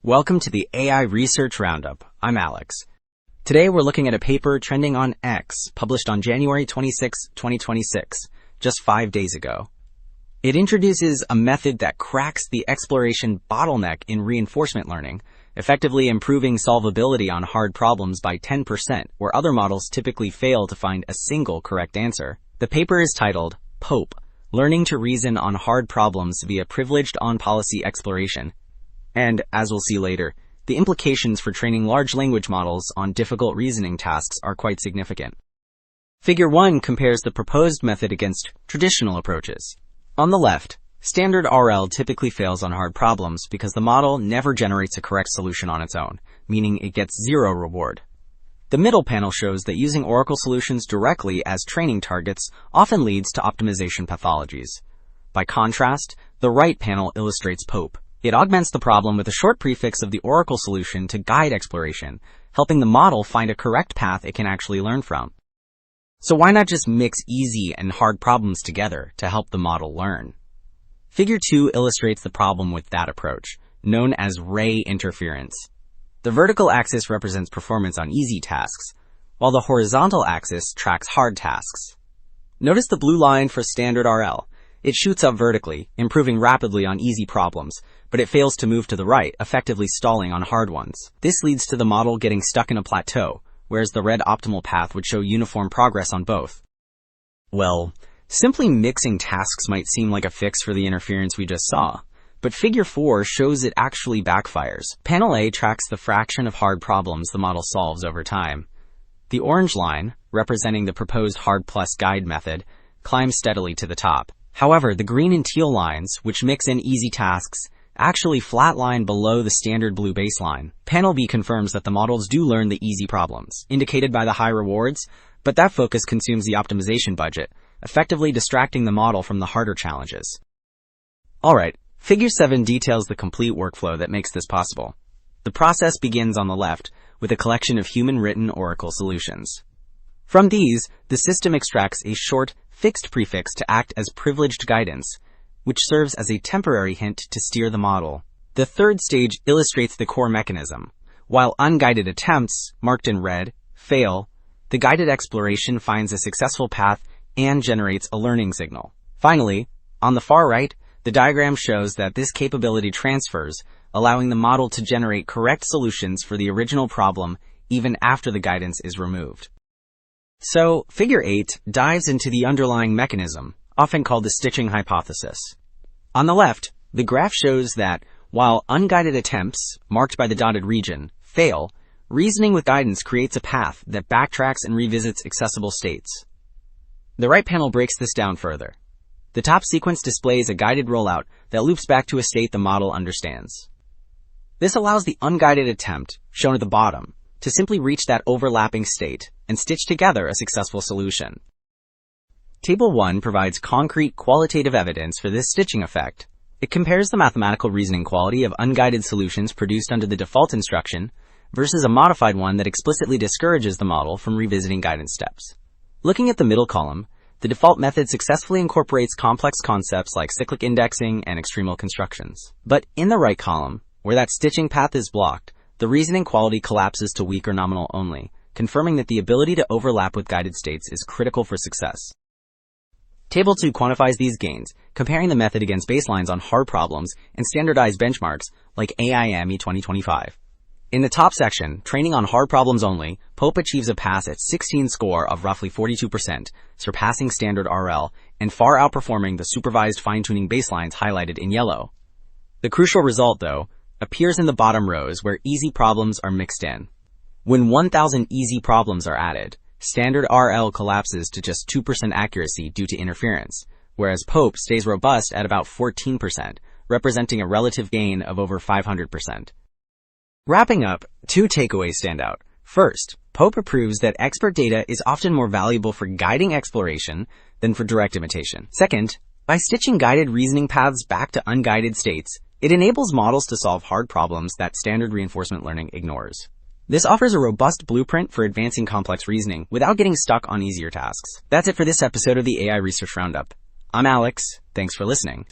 Welcome to the AI Research Roundup. I'm Alex. Today we're looking at a paper trending on X, published on January 26, 2026, just 5 days ago. It introduces a method that cracks the exploration bottleneck in reinforcement learning, effectively improving solvability on hard problems by 10%, where other models typically fail to find a single correct answer. The paper is titled, POPE, Learning to Reason on Hard Problems via Privileged On-Policy Exploration. And, as we'll see later, the implications for training large language models on difficult reasoning tasks are quite significant. Figure 1 compares the proposed method against traditional approaches. On the left, standard RL typically fails on hard problems because the model never generates a correct solution on its own, meaning it gets zero reward. The middle panel shows that using Oracle solutions directly as training targets often leads to optimization pathologies. By contrast, the right panel illustrates POPE. It augments the problem with a short prefix of the Oracle solution to guide exploration, helping the model find a correct path it can actually learn from. So why not just mix easy and hard problems together to help the model learn? Figure 2 illustrates the problem with that approach, known as ray interference. The vertical axis represents performance on easy tasks, while the horizontal axis tracks hard tasks. Notice the blue line for standard RL. It shoots up vertically, improving rapidly on easy problems, but it fails to move to the right, effectively stalling on hard ones. This leads to the model getting stuck in a plateau, whereas the red optimal path would show uniform progress on both. Well, simply mixing tasks might seem like a fix for the interference we just saw, but Figure 4 shows it actually backfires. Panel A tracks the fraction of hard problems the model solves over time. The orange line, representing the proposed hard plus guide method, climbs steadily to the top. However, the green and teal lines, which mix in easy tasks, actually flatline below the standard blue baseline. Panel B confirms that the models do learn the easy problems, indicated by the high rewards, but that focus consumes the optimization budget, effectively distracting the model from the harder challenges. Alright, Figure 7 details the complete workflow that makes this possible. The process begins on the left with a collection of human-written Oracle solutions. From these, the system extracts a short, fixed prefix to act as privileged guidance, which serves as a temporary hint to steer the model. The third stage illustrates the core mechanism. While unguided attempts, marked in red, fail, the guided exploration finds a successful path and generates a learning signal. Finally, on the far right, the diagram shows that this capability transfers, allowing the model to generate correct solutions for the original problem even after the guidance is removed. So, Figure 8 dives into the underlying mechanism, often called the stitching hypothesis. On the left, the graph shows that, while unguided attempts, marked by the dotted region, fail, reasoning with guidance creates a path that backtracks and revisits accessible states. The right panel breaks this down further. The top sequence displays a guided rollout that loops back to a state the model understands. This allows the unguided attempt, shown at the bottom, to simply reach that overlapping state and stitch together a successful solution. Table 1 provides concrete qualitative evidence for this stitching effect. It compares the mathematical reasoning quality of unguided solutions produced under the default instruction versus a modified one that explicitly discourages the model from revisiting guidance steps. Looking at the middle column, the default method successfully incorporates complex concepts like cyclic indexing and extremal constructions. But in the right column, where that stitching path is blocked, the reasoning quality collapses to weak or nominal only, confirming that the ability to overlap with guided states is critical for success. Table 2 quantifies these gains, comparing the method against baselines on hard problems and standardized benchmarks like AIME 2025. In the top section, training on hard problems only, POPE achieves a pass at 16 score of roughly 42%, surpassing standard RL and far outperforming the supervised fine-tuning baselines highlighted in yellow. The crucial result, though, appears in the bottom rows where easy problems are mixed in. When 1,000 easy problems are added, standard RL collapses to just 2% accuracy due to interference, whereas POPE stays robust at about 14%, representing a relative gain of over 500%. Wrapping up, 2 takeaways stand out. First, POPE proves that expert data is often more valuable for guiding exploration than for direct imitation. Second, by stitching guided reasoning paths back to unguided states, it enables models to solve hard problems that standard reinforcement learning ignores. This offers a robust blueprint for advancing complex reasoning without getting stuck on easier tasks. That's it for this episode of the AI Research Roundup. I'm Alex. Thanks for listening.